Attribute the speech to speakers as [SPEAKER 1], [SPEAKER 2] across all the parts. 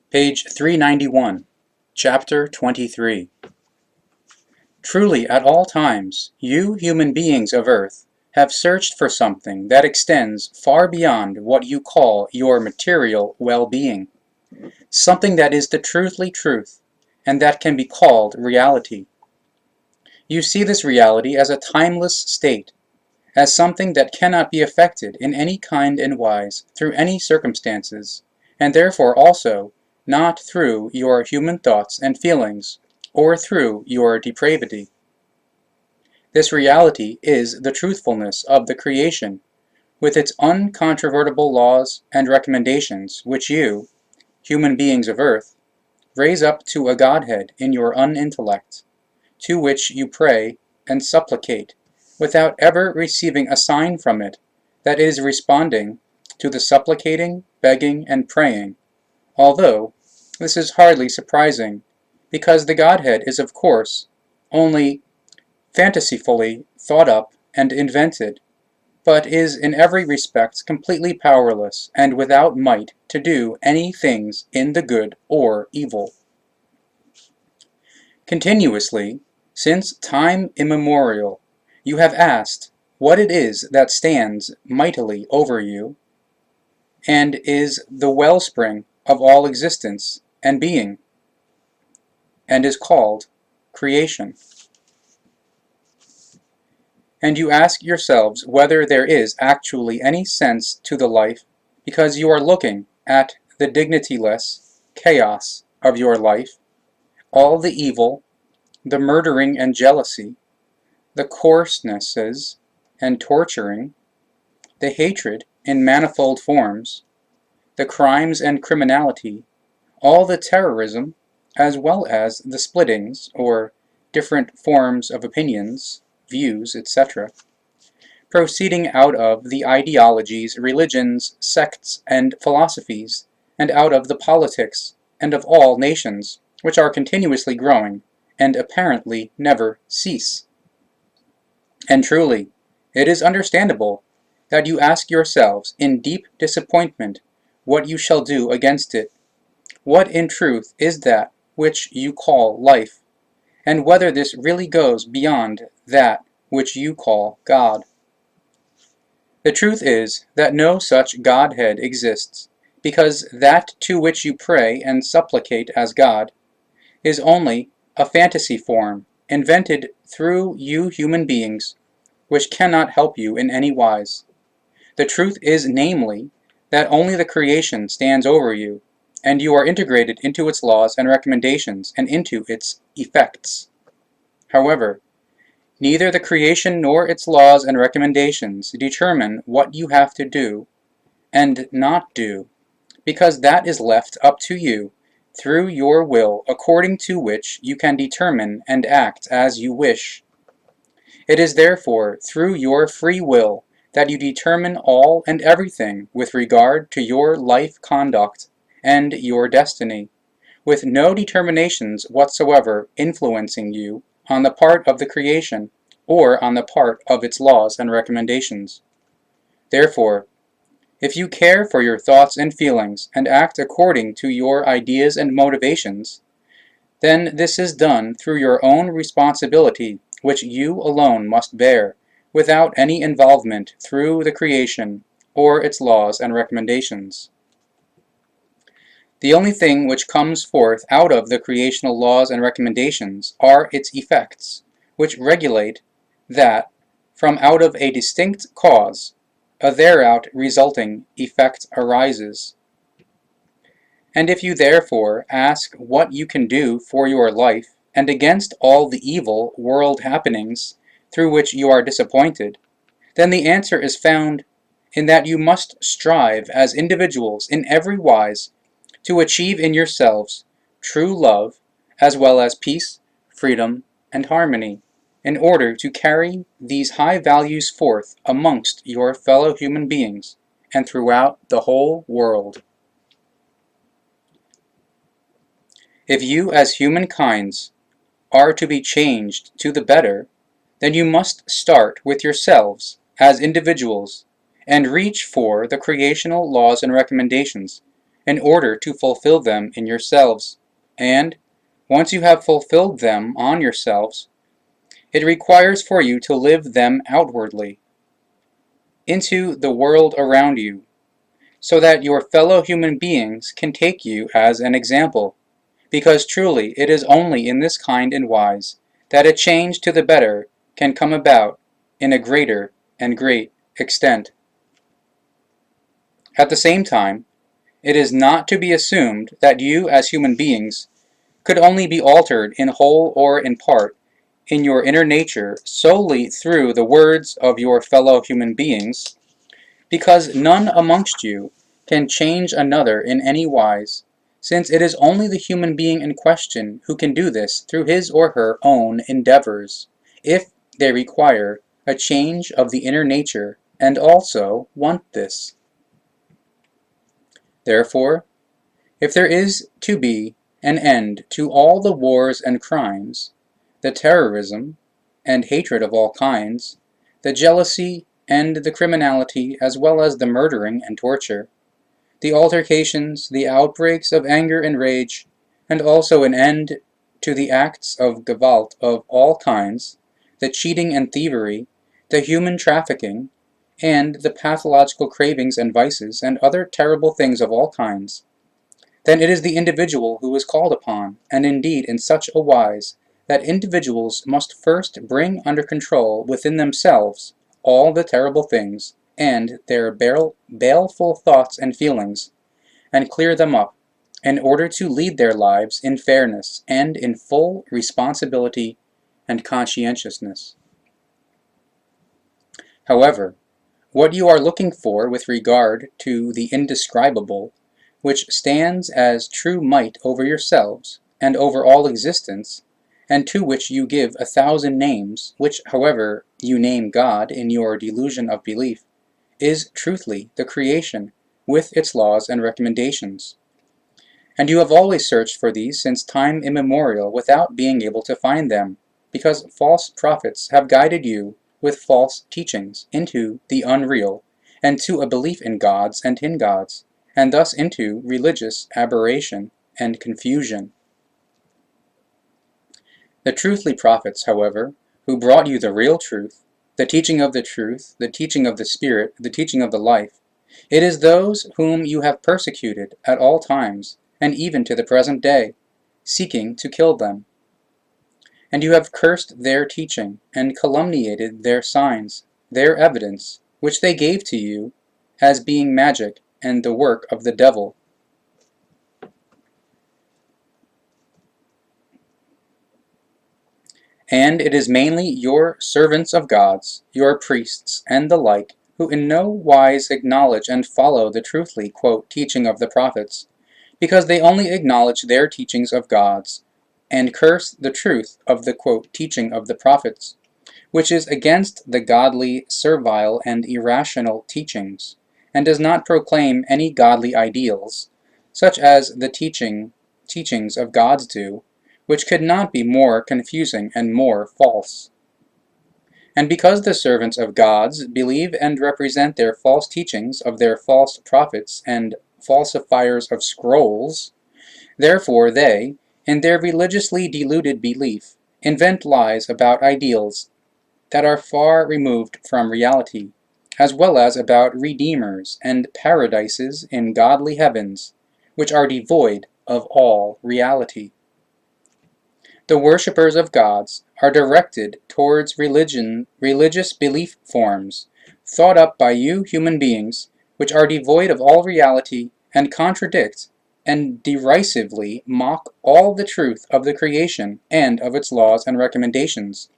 [SPEAKER 1] Page 391, Chapter 23. Truly, at all times, you human beings of Earth have searched for something that extends far beyond what you call your material well-being, something that is the truthly truth, and that can be called reality. You see this reality as a timeless state, as something that cannot be affected in any kind and wise through any circumstances, and therefore also not through your human thoughts and feelings, or through your depravity. This reality is the truthfulness of the creation, with its uncontrovertible laws and recommendations, which you, human beings of Earth, raise up to a Godhead in your unintellect, to which you pray and supplicate, without ever receiving a sign from it that it is responding to the supplicating, begging, and praying, although this is hardly surprising, because the Godhead is of course only fantasyfully thought up and invented, but is in every respect completely powerless and without might to do any things in the good or evil. Continuously, since time immemorial, you have asked what it is that stands mightily over you, and is the wellspring of all existence and being, and is called creation. And you ask yourselves whether there is actually any sense to the life, because you are looking at the dignityless chaos of your life, all the evil, the murdering and jealousy, the coarsenesses and torturing, the hatred in manifold forms, the crimes and criminality, all the terrorism, as well as the splittings, or different forms of opinions, views, etc., proceeding out of the ideologies, religions, sects, and philosophies, and out of the politics, and of all nations, which are continuously growing, and apparently never cease. And truly, it is understandable that you ask yourselves in deep disappointment what you shall do against it, what in truth is that which you call life, and whether this really goes beyond that which you call God. The truth is that no such Godhead exists, because that to which you pray and supplicate as God is only a fantasy form invented through you human beings, which cannot help you in any wise. The truth is, namely, that only the creation stands over you, and you are integrated into its laws and recommendations and into its effects. However, neither the creation nor its laws and recommendations determine what you have to do and not do, because that is left up to you through your will, according to which you can determine and act as you wish. It is therefore through your free will that you determine all and everything with regard to your life conduct and your destiny, with no determinations whatsoever influencing you on the part of the creation or on the part of its laws and recommendations. Therefore, if you care for your thoughts and feelings and act according to your ideas and motivations, then this is done through your own responsibility, which you alone must bear, without any involvement through the creation or its laws and recommendations. The only thing which comes forth out of the creational laws and recommendations are its effects, which regulate that from out of a distinct cause a thereout resulting effect arises. And if you therefore ask what you can do for your life and against all the evil world happenings through which you are disappointed, then the answer is found in that you must strive as individuals in every wise to achieve in yourselves true love, as well as peace, freedom, and harmony, in order to carry these high values forth amongst your fellow human beings and throughout the whole world. If you as humankinds are to be changed to the better, then you must start with yourselves as individuals and reach for the creational laws and recommendations, in order to fulfill them in yourselves, and, once you have fulfilled them on yourselves, it requires for you to live them outwardly, into the world around you, so that your fellow human beings can take you as an example, because truly it is only in this kind and wise that a change to the better can come about in a greater and great extent. At the same time, it is not to be assumed that you as human beings could only be altered in whole or in part in your inner nature solely through the words of your fellow human beings, because none amongst you can change another in any wise, since it is only the human being in question who can do this through his or her own endeavors, if they require a change of the inner nature and also want this. Therefore, if there is to be an end to all the wars and crimes, the terrorism and hatred of all kinds, the jealousy and the criminality, as well as the murdering and torture, the altercations, the outbreaks of anger and rage, and also an end to the acts of Gewalt of all kinds, the cheating and thievery, the human trafficking, and the pathological cravings and vices, and other terrible things of all kinds, then it is the individual who is called upon, and indeed in such a wise that individuals must first bring under control within themselves all the terrible things and their baleful thoughts and feelings, and clear them up, in order to lead their lives in fairness and in full responsibility and conscientiousness. However, what you are looking for with regard to the indescribable, which stands as true might over yourselves and over all existence, and to which you give 1,000 names, which, however, you name God in your delusion of belief, is truthfully the creation with its laws and recommendations. And you have always searched for these since time immemorial without being able to find them, because false prophets have guided you with false teachings into the unreal, and to a belief in gods and in gods, and thus into religious aberration and confusion. The truthfully prophets, however, who brought you the real truth, the teaching of the truth, the teaching of the Spirit, the teaching of the life, it is those whom you have persecuted at all times, and even to the present day, seeking to kill them. And you have cursed their teaching, and calumniated their signs, their evidence, which they gave to you, as being magic and the work of the devil. And it is mainly your servants of gods, your priests, and the like, who in no wise acknowledge and follow the truthfully, teaching of the prophets, because they only acknowledge their teachings of gods, and curse the truth of the, teaching of the prophets, which is against the godly, servile, and irrational teachings, and does not proclaim any godly ideals, such as the teachings of gods do, which could not be more confusing and more false. And because the servants of gods believe and represent their false teachings of their false prophets and falsifiers of scrolls, therefore they, in their religiously deluded belief, invent lies about ideals that are far removed from reality, as well as about redeemers and paradises in godly heavens, which are devoid of all reality. The worshippers of gods are directed towards religious belief forms, thought up by you human beings, which are devoid of all reality and contradict and derisively mock all the truth of the creation and of its laws and recommendations,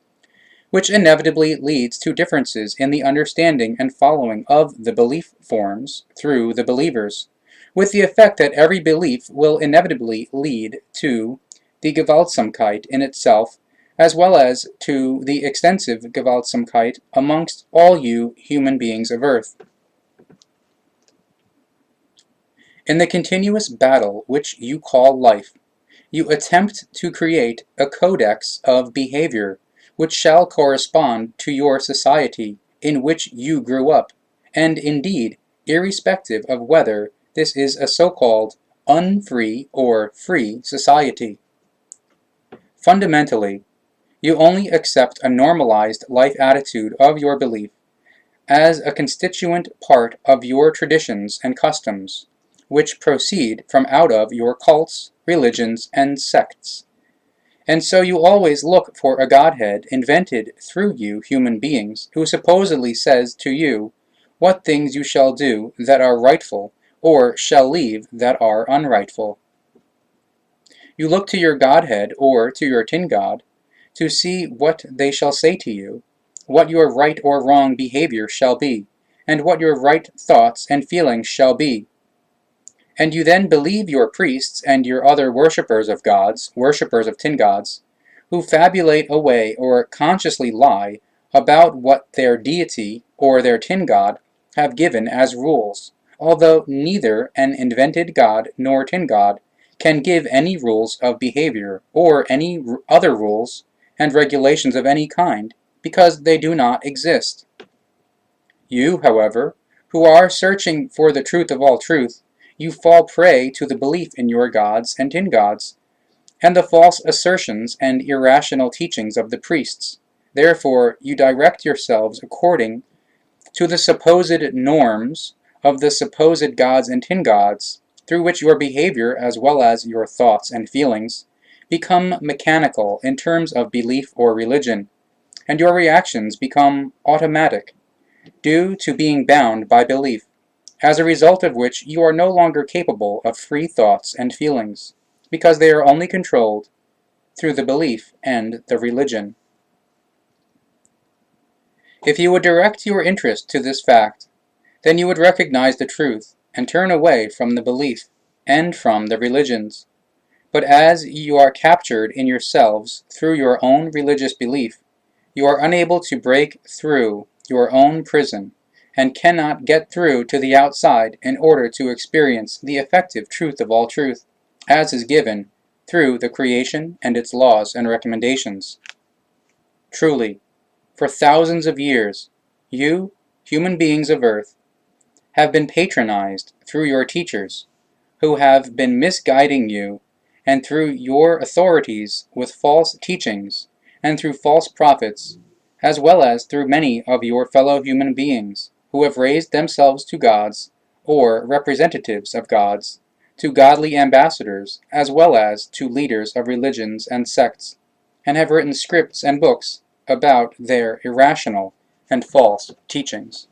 [SPEAKER 1] which inevitably leads to differences in the understanding and following of the belief forms through the believers, with the effect that every belief will inevitably lead to the Gewaltsamkeit in itself, as well as to the extensive Gewaltsamkeit amongst all you human beings of earth. In the continuous battle which you call life, you attempt to create a codex of behavior which shall correspond to your society in which you grew up, and indeed, irrespective of whether this is a so-called unfree or free society. Fundamentally, you only accept a normalized life attitude of your belief as a constituent part of your traditions and customs, which proceed from out of your cults, religions, and sects. And so you always look for a Godhead invented through you human beings, who supposedly says to you what things you shall do that are rightful, or shall leave that are unrightful. You look to your Godhead, or to your tin god, to see what they shall say to you, what your right or wrong behavior shall be, and what your right thoughts and feelings shall be. And you then believe your priests and your other worshippers of gods, worshippers of tin gods, who fabulate away or consciously lie about what their deity or their tin god have given as rules, although neither an invented god nor tin god can give any rules of behavior or any other rules and regulations of any kind, because they do not exist. You, however, who are searching for the truth of all truth, you fall prey to the belief in your gods and tin gods, and the false assertions and irrational teachings of the priests. Therefore, you direct yourselves according to the supposed norms of the supposed gods and tin gods, through which your behavior, as well as your thoughts and feelings, become mechanical in terms of belief or religion, and your reactions become automatic, due to being bound by belief, as a result of which you are no longer capable of free thoughts and feelings, because they are only controlled through the belief and the religion. If you would direct your interest to this fact, then you would recognize the truth and turn away from the belief and from the religions. But as you are captured in yourselves through your own religious belief, you are unable to break through your own prison, and cannot get through to the outside in order to experience the effective truth of all truth, as is given through the creation and its laws and recommendations. Truly, for thousands of years, you, human beings of earth, have been patronized through your teachers, who have been misguiding you, and through your authorities with false teachings, and through false prophets, as well as through many of your fellow human beings, who have raised themselves to gods, or representatives of gods, to godly ambassadors, as well as to leaders of religions and sects, and have written scripts and books about their irrational and false teachings.